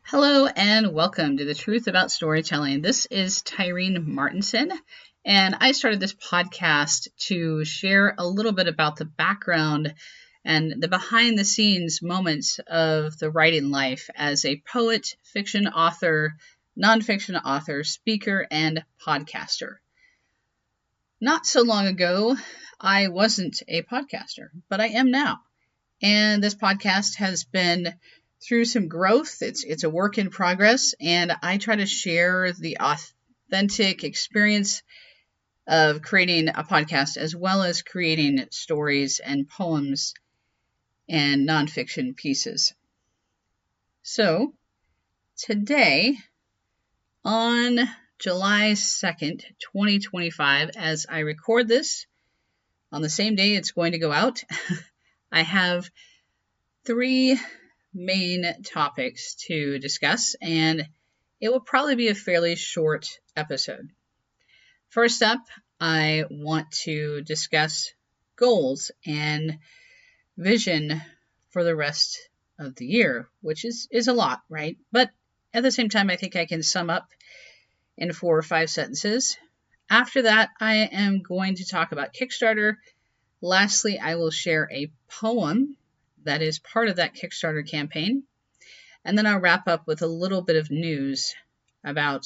Hello and welcome to The Truth About Storytelling. This is Tyreen Martinson, and I started this podcast to share a little bit about the background and the behind the scenes moments of the writing life as a poet, fiction author, nonfiction author, speaker, and podcaster. Not so long ago, I wasn't a podcaster, but I am now. And this podcast has been through some growth. It's a work in progress, and I try to share the authentic experience of creating a podcast as well as creating stories and poems and nonfiction pieces. So today, on July 2nd, 2025, as I record this, on the same day it's going to go out, I have three main topics to discuss, and it will probably be a fairly short episode. First up, I want to discuss goals and vision for the rest of the year, which is a lot, right? But at the same time, I think I can sum up in 4 or 5 sentences. After that, I am going to talk about Kickstarter. Lastly, I will share a poem that is part of that Kickstarter campaign. And then I'll wrap up with a little bit of news about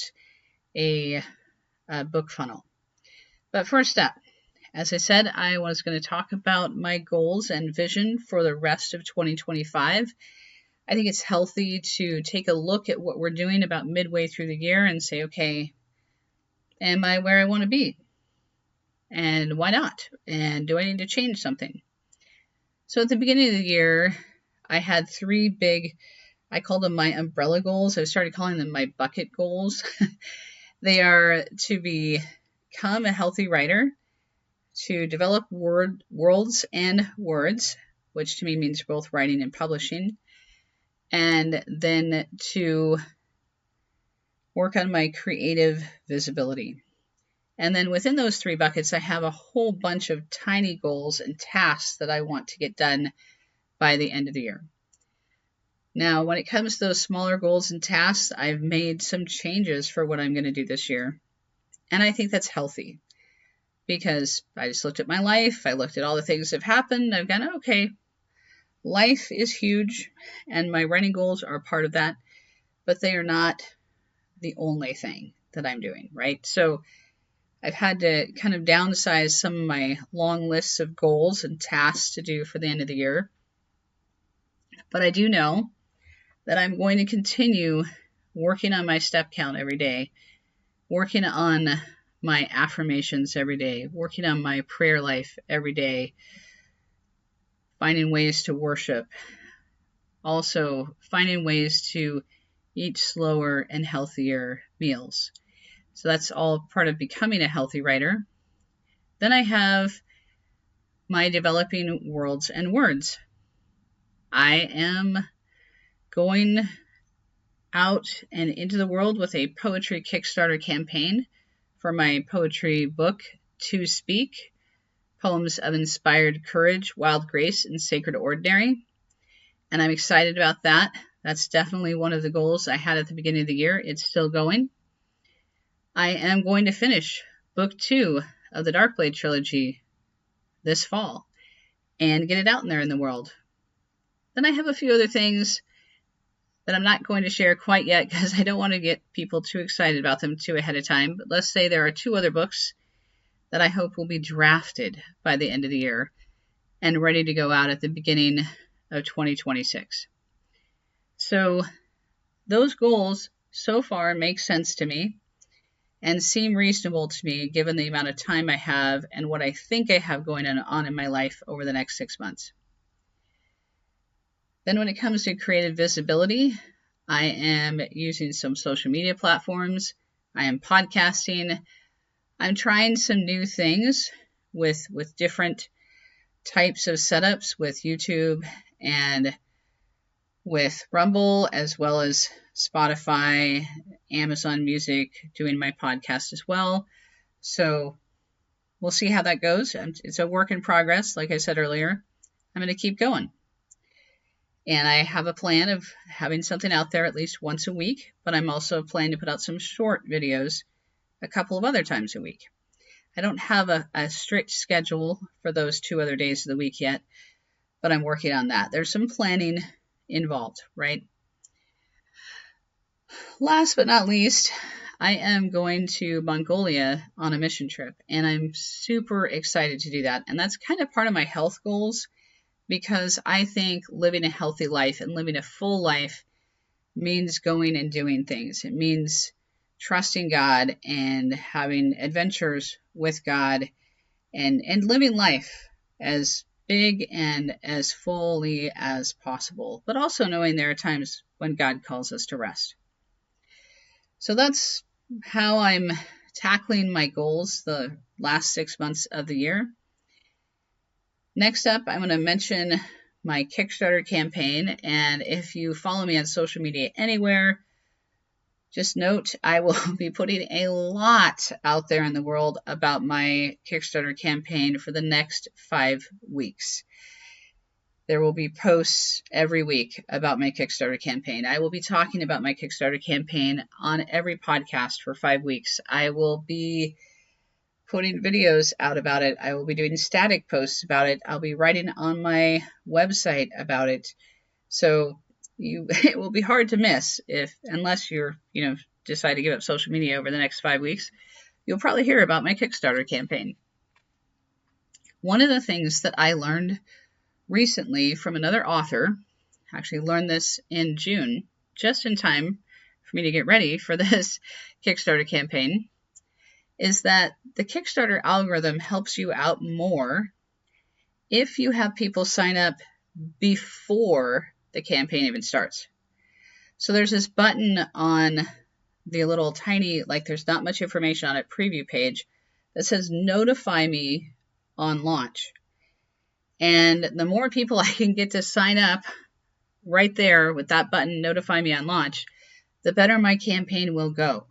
a book funnel. But first up, as I said, I was going to talk about my goals and vision for the rest of 2025. I think it's healthy to take a look at what we're doing about midway through the year and say, okay, am I where I want to be? And why not? And do I need to change something? So at the beginning of the year, I had 3 big, I call them my umbrella goals. I started calling them my bucket goals. They are to become a healthy writer, to develop worlds and words, which to me means both writing and publishing, and then to work on my creative visibility. And then within those 3 buckets, I have a whole bunch of tiny goals and tasks that I want to get done by the end of the year. Now, when it comes to those smaller goals and tasks, I've made some changes for what I'm going to do this year. And I think that's healthy because I just looked at my life. I looked at all the things that have happened. I've gone, okay, life is huge and my writing goals are part of that, but they are not the only thing that I'm doing, right? So I've had to kind of downsize some of my long lists of goals and tasks to do for the end of the year. But I do know that I'm going to continue working on my step count every day, working on my affirmations every day, working on my prayer life every day, finding ways to worship, also finding ways to eat slower and healthier meals. So that's all part of becoming a healthy writer. Then I have my developing worlds and words. I am going out and into the world with a poetry Kickstarter campaign for my poetry book, To Speak, Poems of Inspired Courage, Wild Grace, and Sacred Ordinary. And I'm excited about that. That's definitely one of the goals I had at the beginning of the year. It's still going. I am going to finish book 2 of the Darkblade trilogy this fall and get it out there in the world. Then I have a few other things that I'm not going to share quite yet because I don't want to get people too excited about them too ahead of time. But let's say there are 2 other books that I hope will be drafted by the end of the year and ready to go out at the beginning of 2026. So those goals so far make sense to me and seem reasonable to me given the amount of time I have and what I think I have going on in my life over the next 6 months. Then when it comes to creative visibility, I am using some social media platforms. I am podcasting. I'm trying some new things with different types of setups with YouTube and with Rumble, as well as Spotify, Amazon Music, doing my podcast as well. So we'll see how that goes. It's a work in progress. Like I said earlier, I'm going to keep going. And I have a plan of having something out there at least once a week, but I'm also planning to put out some short videos a couple of other times a week. I don't have a strict schedule for those 2 other days of the week yet, but I'm working on that. There's some planning involved, right? Last but not least, I am going to Mongolia on a mission trip, and I'm super excited to do that. And that's kind of part of my health goals, because I think living a healthy life and living a full life means going and doing things. It means trusting God and having adventures with God and living life as big and as fully as possible, but also knowing there are times when God calls us to rest. So that's how I'm tackling my goals the last 6 months of the year. Next up, I'm going to mention my Kickstarter campaign, and if you follow me on social media anywhere, just note I will be putting a lot out there in the world about my Kickstarter campaign for the next 5 weeks. There will be posts every week about my Kickstarter campaign. I will be talking about my Kickstarter campaign on every podcast for 5 weeks. I will be putting videos out about it. I will be doing static posts about it. I'll be writing on my website about it. So it will be hard to miss unless you're, decide to give up social media over the next 5 weeks. You'll probably hear about my Kickstarter campaign. One of the things that I learned recently from another author, actually learned this in June, just in time for me to get ready for this Kickstarter campaign, is that the Kickstarter algorithm helps you out more if you have people sign up before the campaign even starts. So there's this button on the little tiny, there's not much information on it, preview page that says notify me on launch. And the more people I can get to sign up right there with that button, notify me on launch, the better my campaign will go.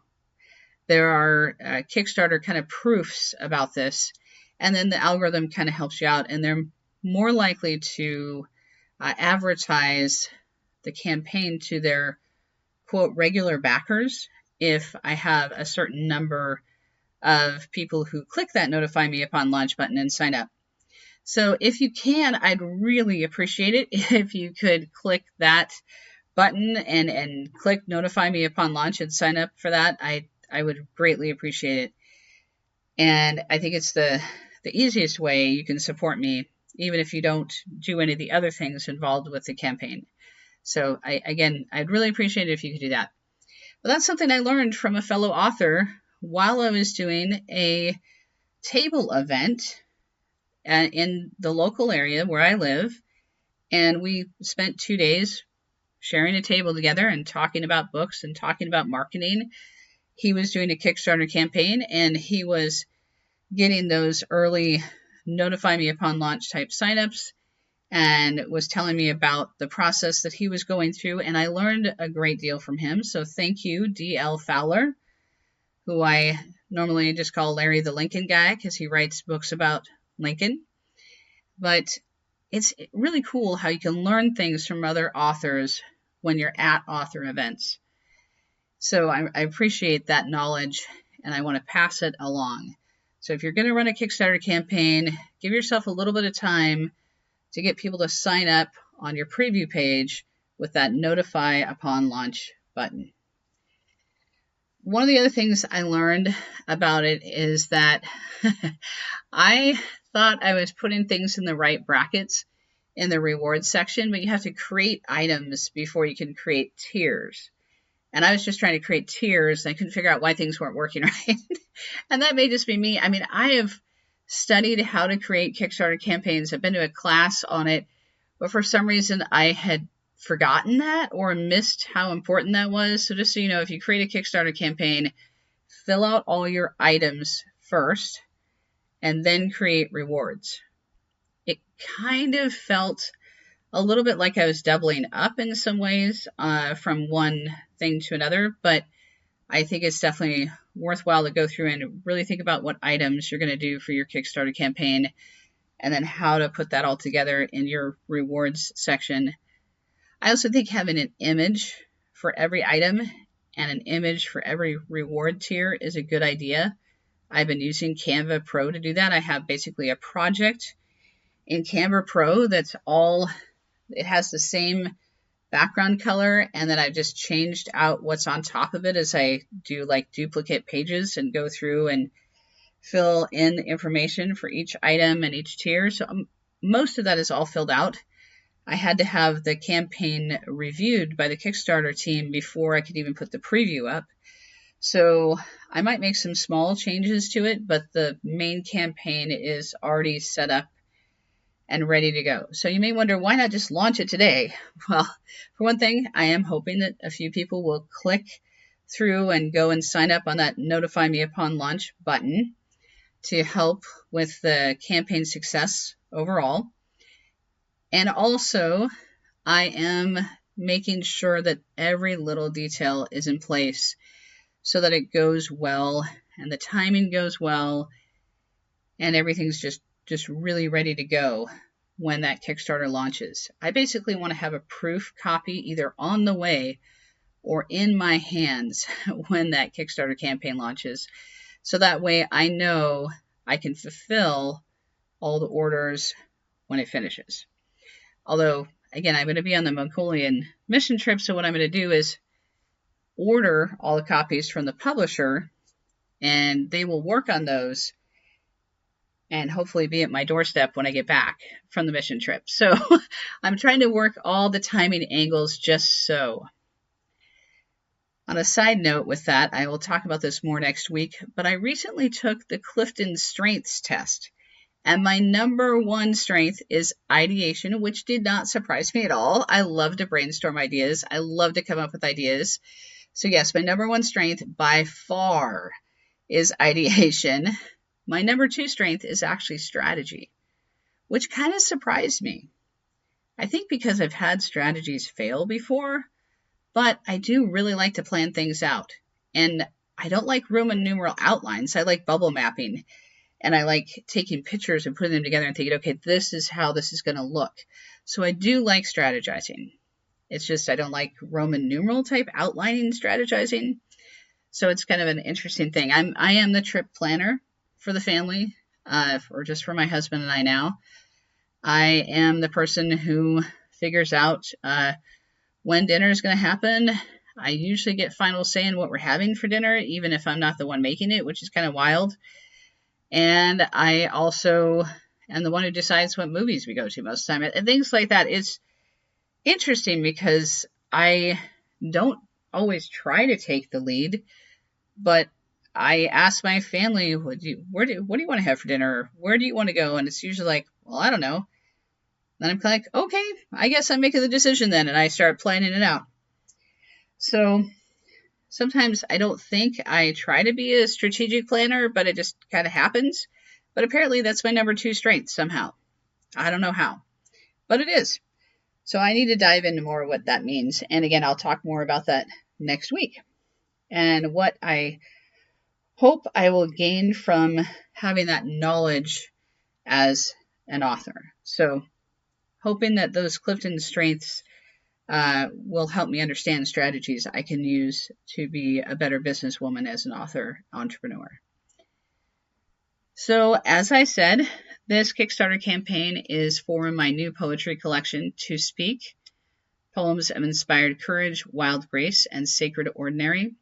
There are Kickstarter kind of proofs about this, and then the algorithm kind of helps you out, and they're more likely to advertise the campaign to their, quote, regular backers if I have a certain number of people who click that notify me upon launch button and sign up. So if you can, I'd really appreciate it if you could click that button and click notify me upon launch and sign up for that. I would greatly appreciate it. And I think it's the easiest way you can support me, even if you don't do any of the other things involved with the campaign. So I'd really appreciate it if you could do that. But that's something I learned from a fellow author while I was doing a table event in the local area where I live. And we spent 2 days sharing a table together and talking about books and talking about marketing. He was doing a Kickstarter campaign, and he was getting those early notify me upon launch type signups and was telling me about the process that he was going through. And I learned a great deal from him. So thank you, D.L. Fowler, who I normally just call Larry the Lincoln guy because he writes books about Lincoln. But it's really cool how you can learn things from other authors when you're at author events. So I appreciate that knowledge, and I want to pass it along. So if you're going to run a Kickstarter campaign, give yourself a little bit of time to get people to sign up on your preview page with that notify upon launch button. One of the other things I learned about it is that I thought I was putting things in the right brackets in the rewards section, but you have to create items before you can create tiers. And I was just trying to create tiers, and I couldn't figure out why things weren't working right. And that may just be me. I mean, I have studied how to create Kickstarter campaigns. I've been to a class on it, but for some reason I had forgotten that or missed how important that was. So just so you know, if you create a Kickstarter campaign, fill out all your items first and then create rewards. It kind of felt a little bit like I was doubling up in some ways from one thing to another, but I think it's definitely worthwhile to go through and really think about what items you're going to do for your Kickstarter campaign and then how to put that all together in your rewards section. I also think having an image for every item and an image for every reward tier is a good idea. I've been using Canva Pro to do that. I have basically a project in Canva Pro that's all, it has the same background color, and then I've just changed out what's on top of it as I do like duplicate pages and go through and fill in the information for each item and each tier. So most of that is all filled out. I had to have the campaign reviewed by the Kickstarter team before I could even put the preview up. So I might make some small changes to it, but the main campaign is already set up and ready to go. So you may wonder, why not just launch it today? Well, for one thing, I am hoping that a few people will click through and go and sign up on that notify me upon launch button to help with the campaign success overall. And also, I am making sure that every little detail is in place so that it goes well and the timing goes well and everything's just really ready to go when that Kickstarter launches. I basically want to have a proof copy either on the way or in my hands when that Kickstarter campaign launches. So that way I know I can fulfill all the orders when it finishes. Although, again, I'm going to be on the Mongolian mission trip, so what I'm going to do is order all the copies from the publisher, and they will work on those and hopefully be at my doorstep when I get back from the mission trip. So I'm trying to work all the timing angles just so. On a side note with that, I will talk about this more next week, but I recently took the Clifton Strengths test, and my number one strength is ideation, which did not surprise me at all. I love to brainstorm ideas. I love to come up with ideas. So yes, my number one strength by far is ideation. My number two strength is actually strategy, which kind of surprised me. I think because I've had strategies fail before, but I do really like to plan things out. And I don't like Roman numeral outlines. I like bubble mapping. And I like taking pictures and putting them together and thinking, okay, this is how this is going to look. So I do like strategizing. It's just I don't like Roman numeral type outlining strategizing. So it's kind of an interesting thing. I am the trip planner for the family, or just for my husband and I now. I am the person who figures out when dinner is going to happen. I usually get final say in what we're having for dinner, even if I'm not the one making it, which is kind of wild. And I also am the one who decides what movies we go to most of the time. And things like that. It's interesting because I don't always try to take the lead, but I ask my family, what do you want to have for dinner? Where do you want to go? And it's usually like, well, I don't know. Then I'm kind of like, okay, I guess I'm making the decision then. And I start planning it out. So sometimes I don't think I try to be a strategic planner, but it just kind of happens. But apparently that's my number two strength somehow. I don't know how, but it is. So I need to dive into more of what that means. And again, I'll talk more about that next week. And what I hope I will gain from having that knowledge as an author. So hoping that those Clifton strengths will help me understand strategies I can use to be a better businesswoman as an author entrepreneur. So as I said, this Kickstarter campaign is for my new poetry collection, To Speak, Poems of Inspired Courage, Wild Grace, and Sacred Ordinary.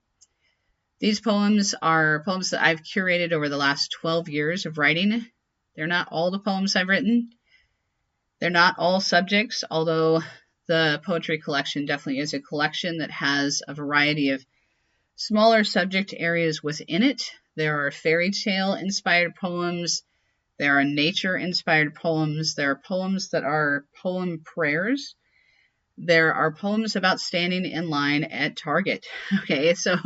These poems are poems that I've curated over the last 12 years of writing. They're not all the poems I've written. They're not all subjects, although the poetry collection definitely is a collection that has a variety of smaller subject areas within it. There are fairy tale inspired poems. There are nature inspired poems. There are poems that are poem prayers. There are poems about standing in line at Target. Okay, so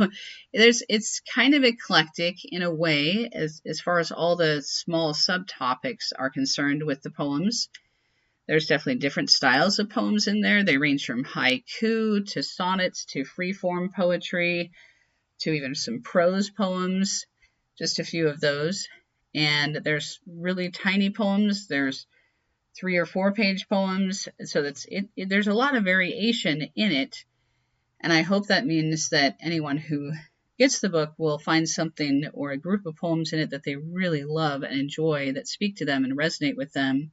it's kind of eclectic in a way as far as all the small subtopics are concerned with the poems. There's definitely different styles of poems in there. They range from haiku to sonnets to freeform poetry to even some prose poems, just a few of those. And there's really tiny poems. There's 3 or 4 page poems. So there's a lot of variation in it. And I hope that means that anyone who gets the book will find something or a group of poems in it that they really love and enjoy, that speak to them and resonate with them.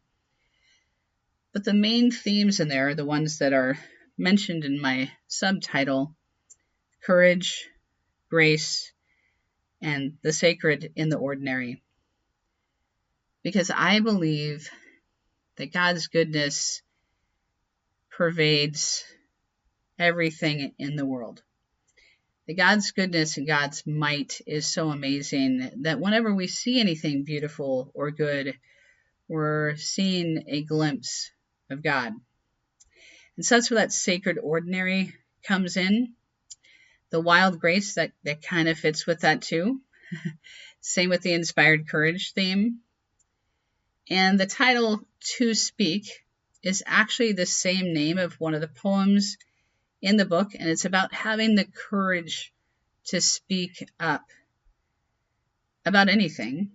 But the main themes in there are the ones that are mentioned in my subtitle: courage, grace, and the sacred in the ordinary. Because I believe that God's goodness pervades everything in the world. That God's goodness and God's might is so amazing that whenever we see anything beautiful or good, we're seeing a glimpse of God. And so that's where that sacred ordinary comes in. The wild grace, that kind of fits with that too. Same with the inspired courage theme. And the title, To Speak, is actually the same name of one of the poems in the book, and it's about having the courage to speak up about anything,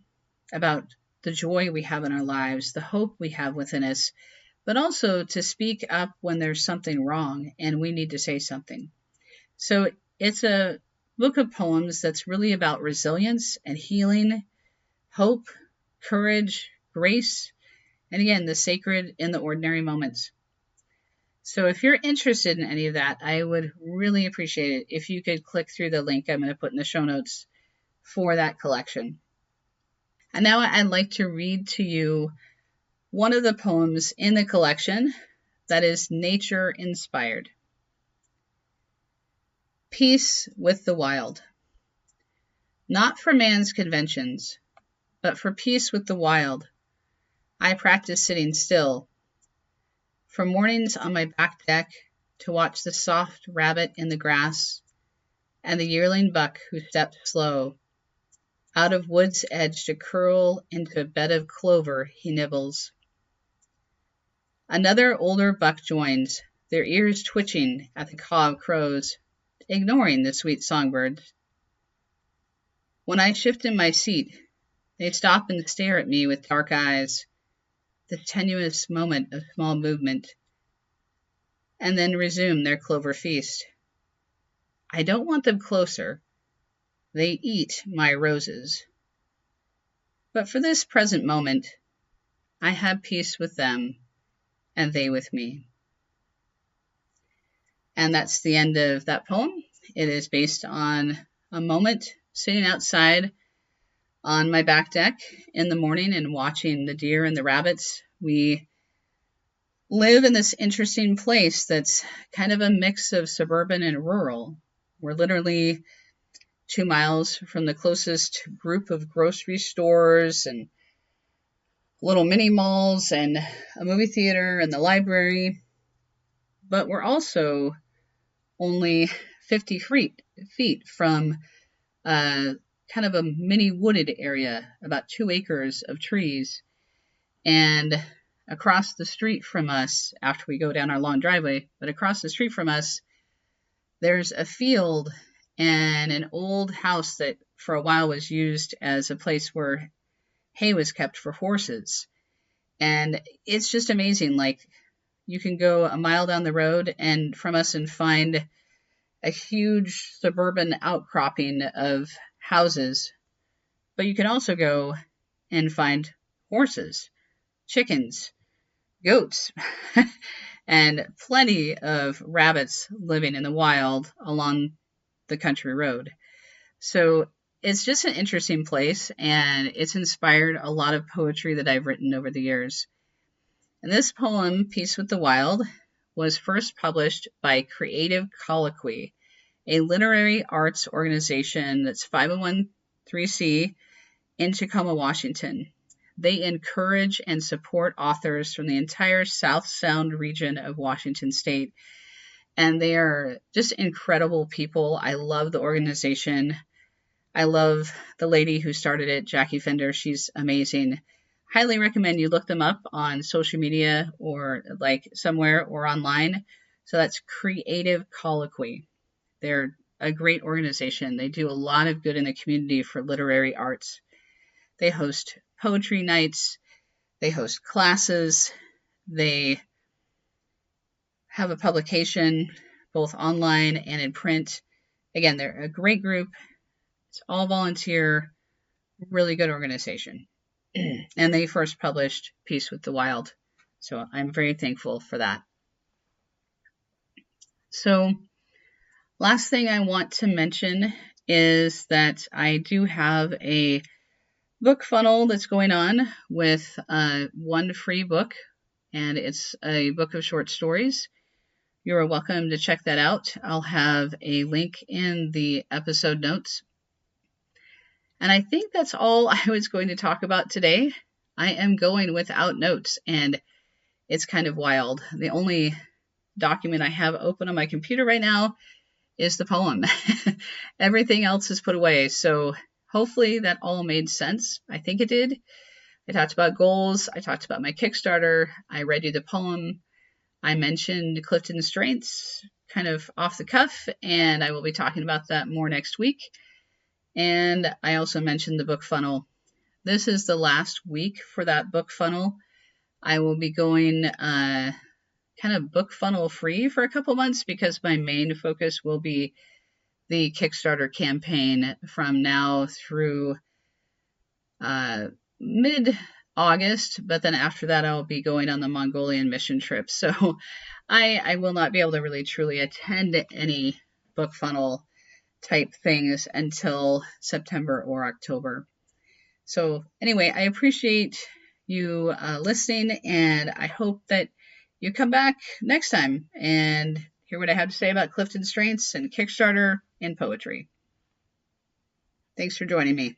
about the joy we have in our lives, the hope we have within us, but also to speak up when there's something wrong and we need to say something. So it's a book of poems that's really about resilience and healing, hope, courage, grace, and again, the sacred in the ordinary moments. So if you're interested in any of that, I would really appreciate it if you could click through the link I'm going to put in the show notes for that collection. And now I'd like to read to you one of the poems in the collection that is nature inspired. Peace with the wild. Not for man's conventions, but for peace with the wild, I practice sitting still. For mornings on my back deck to watch the soft rabbit in the grass and the yearling buck who steps slow. Out of wood's edge to curl into a bed of clover he nibbles. Another older buck joins, their ears twitching at the caw of crows, ignoring the sweet songbirds. When I shift in my seat, they stop and stare at me with dark eyes, the tenuous moment of small movement, and then resume their clover feast. I don't want them closer. They eat my roses. But for this present moment, I have peace with them, and they with me. And that's the end of that poem. It is based on a moment sitting outside on my back deck in the morning and watching the deer and the rabbits. We live in this interesting place that's kind of a mix of suburban and rural. We're literally 2 miles from the closest group of grocery stores and little mini malls and a movie theater and the library. But we're also only 50 feet from kind of a mini wooded area, about 2 acres of trees. And across the street from us, after we go down our long driveway, but across the street from us, there's a field and an old house that for a while was used as a place where hay was kept for horses. And it's just amazing. Like, you can go a mile down the road and from us and find a huge suburban outcropping of houses. But you can also go and find horses, chickens, goats, and plenty of rabbits living in the wild along the country road. So it's just an interesting place, and it's inspired a lot of poetry that I've written over the years. And this poem, Peace with the Wild, was first published by Creative Colloquy, a literary arts organization that's 501(c)(3) in Tacoma, Washington. They encourage and support authors from the entire South Sound region of Washington state. And they are just incredible people. I love the organization. I love the lady who started it, Jackie Fender. She's amazing. Highly recommend you look them up on social media or like somewhere or online. So that's Creative Colloquy. They're a great organization. They do a lot of good in the community for literary arts. They host poetry nights. They host classes. They have a publication both online and in print. Again, they're a great group. It's all volunteer, really good organization. And they first published Peace with the Wild. So I'm very thankful for that. So last thing I want to mention is that I do have a book funnel that's going on with one free book, and it's a book of short stories. You're welcome to check that out. I'll have a link in the episode notes. And I think that's all I was going to talk about today. I am going without notes, and it's kind of wild. The only document I have open on my computer right now is the poem. Everything else is put away. So hopefully that all made sense. I think it did. I talked about goals. I talked about my Kickstarter. I read you the poem. I mentioned Clifton's strengths kind of off the cuff, and I will be talking about that more next week. And I also mentioned the book funnel. This is the last week for that book funnel. I will be going kind of book funnel free for a couple months because my main focus will be the Kickstarter campaign from now through mid-August, but then after that I'll be going on the Mongolian mission trip. So I will not be able to really truly attend any book funnel type things until September or October. So anyway, I appreciate you listening, and I hope that you come back next time and hear what I have to say about Clifton Strengths and Kickstarter and poetry. Thanks for joining me.